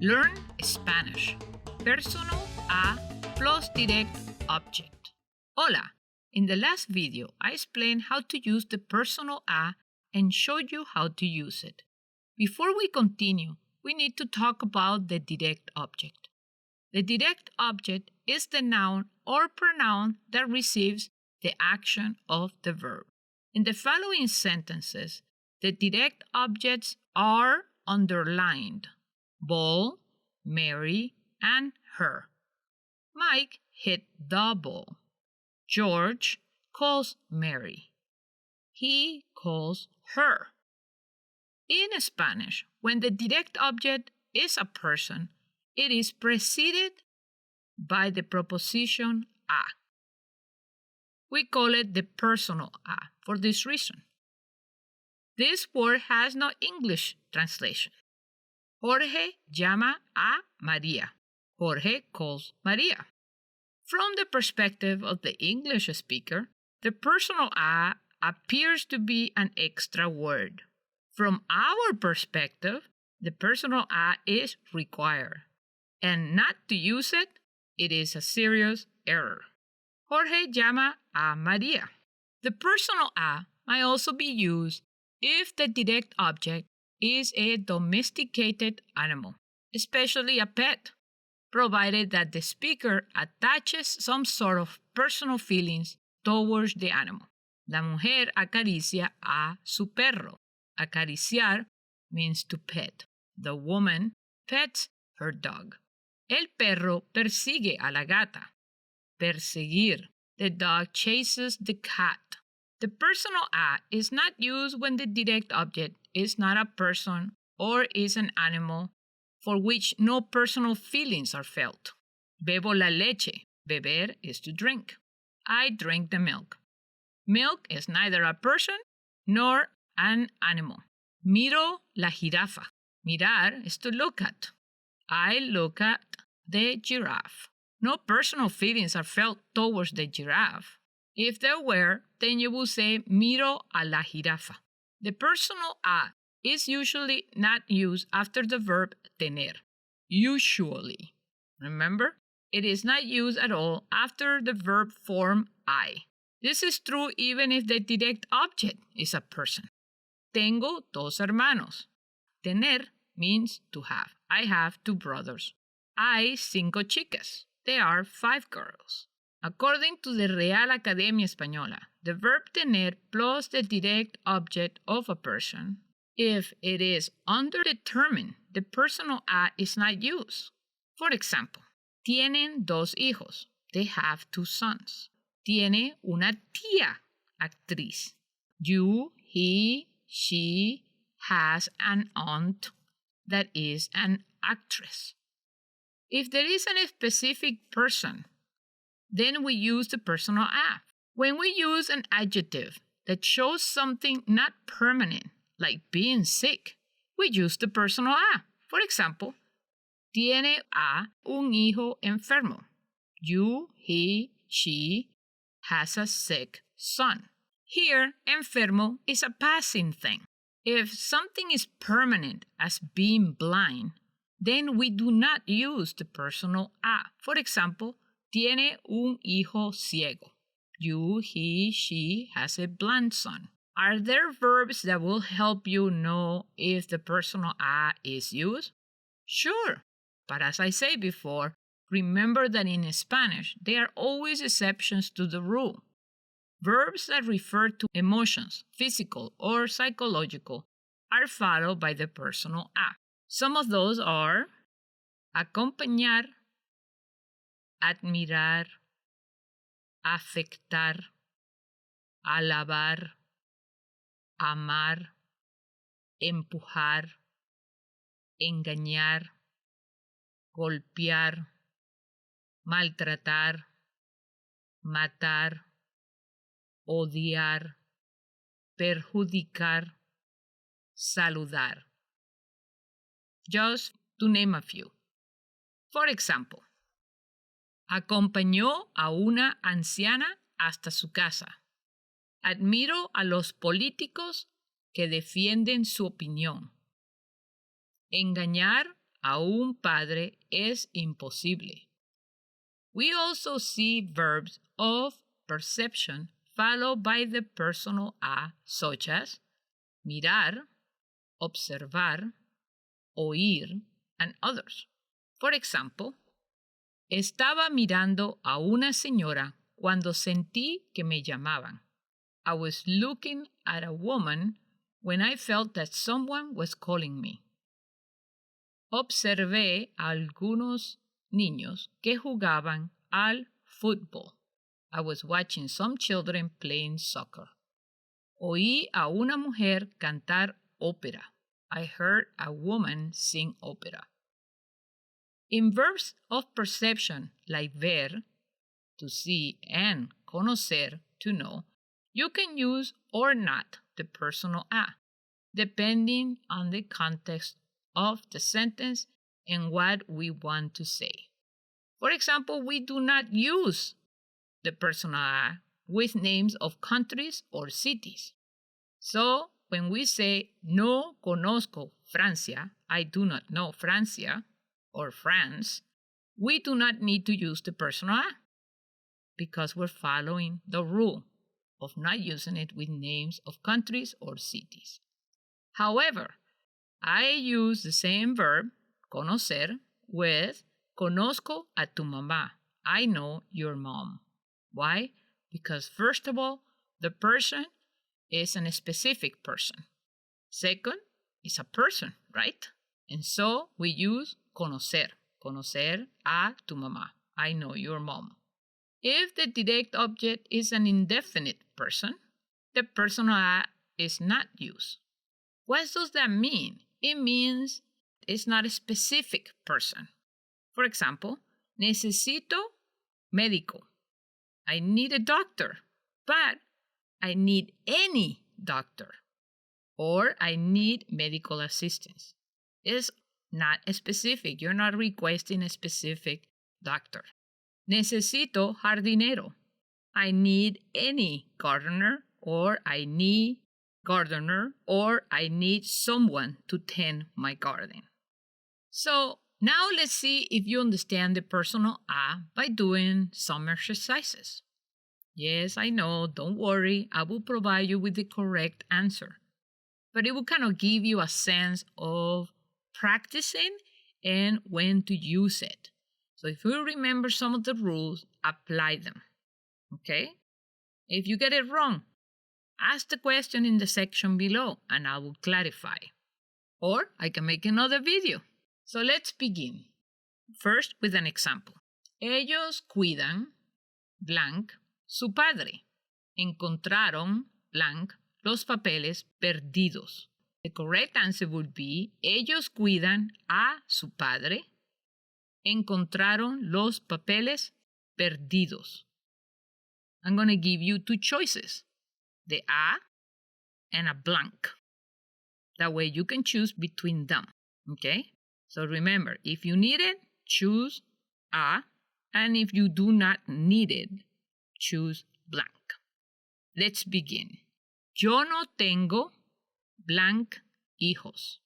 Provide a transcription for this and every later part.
Learn Spanish. Personal a plus direct object. Hola! In the last video, I explained how to use the personal a and showed you how to use it. Before we continue, we need to talk about the direct object. The direct object is the noun or pronoun that receives the action of the verb. In the following sentences, the direct objects are underlined: ball, Mary, and her. Mike hit the ball. George calls Mary. He calls her. In Spanish, when the direct object is a person, it is preceded by the preposition a. We call it the personal a for this reason. This word has no English translation. Jorge llama a María. Jorge calls María. From the perspective of the English speaker, the personal a appears to be an extra word. From our perspective, the personal a is required, and not to use it, it is a serious error. Jorge llama a María. The personal a might also be used if the direct object is a domesticated animal, especially a pet, provided that the speaker attaches some sort of personal feelings towards the animal. La mujer acaricia a su perro. Acariciar means to pet. The woman pets her dog. El perro persigue a la gata. Perseguir. The dog chases the cat. The personal a is not used when the direct object is not a person or is an animal for which no personal feelings are felt. Bebo la leche. Beber is to drink. I drink the milk. Milk is neither a person nor an animal. Miro la jirafa. Mirar is to look at. I look at the giraffe. No personal feelings are felt towards the giraffe. If there were, then you would say miro a la jirafa. The personal a is usually not used after the verb tener. Usually. Remember? It is not used at all after the verb form I. This is true even if the direct object is a person. Tengo dos hermanos. Tener means to have. I have 2 brothers. Hay 5 chicas. There are 5 girls. According to the Real Academia Española, the verb tener plus the direct object of a person, if it is underdetermined, the personal a is not used. For example, tienen 2 hijos. They have 2 sons. Tiene una tía, actriz. You, he, she has an aunt that is an actress. If there is a specific person, then we use the personal a. When we use an adjective that shows something not permanent, like being sick, we use the personal a. For example, tiene a un hijo enfermo. You, he, she has a sick son. Here, enfermo is a passing thing. If something is permanent, as being blind, then we do not use the personal a. For example, tiene un hijo ciego. You, he, she has a blind son. Are there verbs that will help you know if the personal a is used? Sure, but as I said before, remember that in Spanish, there are always exceptions to the rule. Verbs that refer to emotions, physical or psychological, are followed by the personal a. Some of those are acompañar, admirar, afectar, alabar, amar, empujar, engañar, golpear, maltratar, matar, odiar, perjudicar, saludar. Just to name a few. For example, acompañó a una anciana hasta su casa. Admiro a los políticos que defienden su opinión. Engañar a un padre es imposible. We also see verbs of perception followed by the personal a, such as mirar, observar, oír, and others. For example, estaba mirando a una señora cuando sentí que me llamaban. I was looking at a woman when I felt that someone was calling me. Observé a algunos niños que jugaban al fútbol. I was watching some children playing soccer. Oí a una mujer cantar ópera. I heard a woman sing opera. In verbs of perception like ver, to see, and conocer, to know, you can use or not the personal a, depending on the context of the sentence and what we want to say. For example, we do not use the personal a with names of countries or cities. So when we say no conozco Francia, I do not know Francia or France, we do not need to use the personal a because we're following the rule of not using it with names of countries or cities. However, I use the same verb, conocer, with conozco a tu mamá. I know your mom. Why? Because first of all, the person is a specific person. Second, it's a person, right? And so we use conocer. Conocer a tu mamá. I know your mom. If the direct object is an indefinite person, the personal a is not used. What does that mean? It means it's not a specific person. For example, necesito médico. I need a doctor, but I need any doctor. Or I need medical assistance. It's not specific. You're not requesting a specific doctor. Necesito jardinero. I need any gardener, or I need someone to tend my garden. So now let's see if you understand the personal a by doing some exercises. Yes, I know, don't worry, I will provide you with the correct answer. But it will kind of give you a sense of practicing and when to use it. So if you remember some of the rules, apply them. Okay? If you get it wrong, ask the question in the section below and I will clarify. Or I can make another video. So let's begin. First with an example. Ellos cuidan blank su padre. Encontraron blank los papeles perdidos. The correct answer would be ellos cuidan a su padre. Encontraron los papeles perdidos. I'm going to give you two choices, the a and a blank. That way you can choose between them, okay? So remember, if you need it, choose a, and if you do not need it, choose blank. Let's begin. Yo no tengo blank hijos.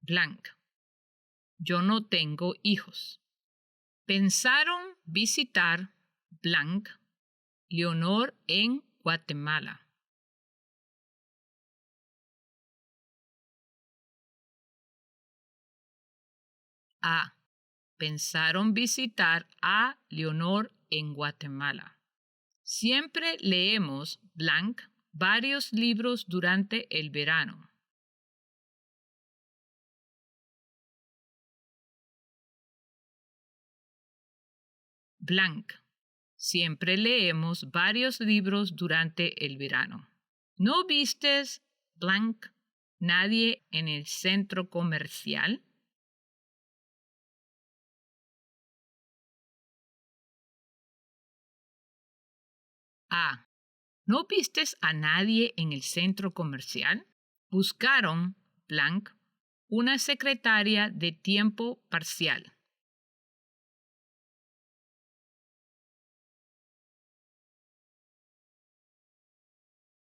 Blank. Yo no tengo hijos. Pensaron visitar blank Leonor en Guatemala. A. Pensaron visitar a Leonor en Guatemala. Siempre leemos blank varios libros durante el verano. Blank. Siempre leemos varios libros durante el verano. ¿No vistes blank nadie en el centro comercial? A. ¿No vistes a nadie en el centro comercial? Buscaron blank una secretaria de tiempo parcial.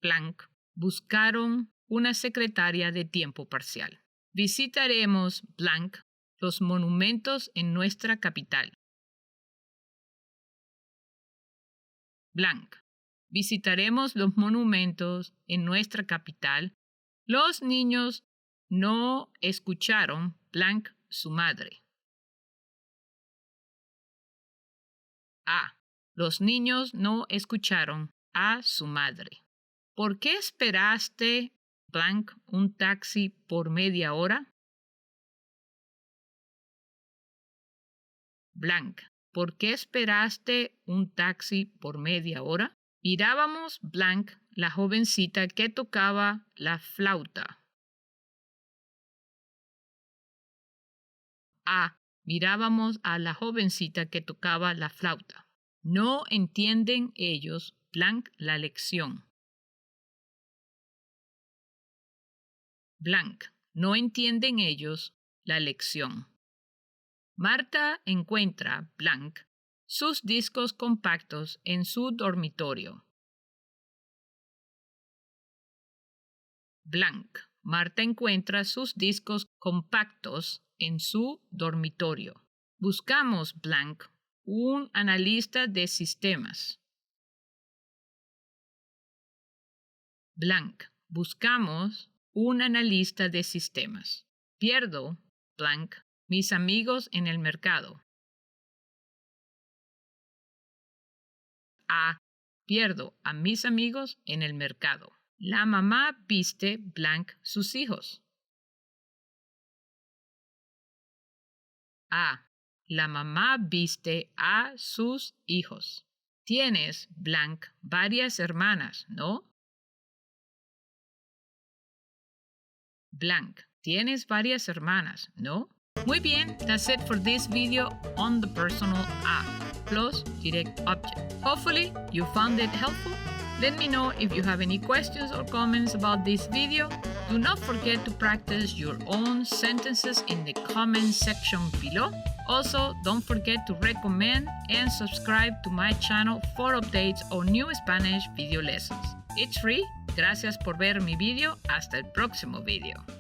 blank buscaron una secretaria de tiempo parcial. Visitaremos blank los monumentos en nuestra capital. Blank. Visitaremos los monumentos en nuestra capital. Los niños no escucharon blank su madre. A. Los niños no escucharon a su madre. ¿Por qué esperaste blank un taxi por media hora? Blank. ¿Por qué esperaste un taxi por media hora? Mirábamos blank la jovencita que tocaba la flauta. A. Mirábamos a la jovencita que tocaba la flauta. No entienden ellos blank la lección. Blank. No entienden ellos la lección. Marta encuentra blank sus discos compactos en su dormitorio. Blank. Marta encuentra sus discos compactos en su dormitorio. Buscamos blank un analista de sistemas. Blank. Buscamos un analista de sistemas. Pierdo blank mis amigos en el mercado. A. Pierdo a mis amigos en el mercado. La mamá viste blank sus hijos. A. La mamá viste a sus hijos. Tienes blank varias hermanas, ¿no? Blank. Tienes varias hermanas, ¿no? Muy bien, that's it for this video on the personal a plus direct object. Hopefully you found it helpful. Let me know if you have any questions or comments about this video. Do not forget to practice your own sentences in the comment section below. Also, don't forget to recommend and subscribe to my channel for updates on new Spanish video lessons. It's free. Gracias por ver mi video. Hasta el próximo video.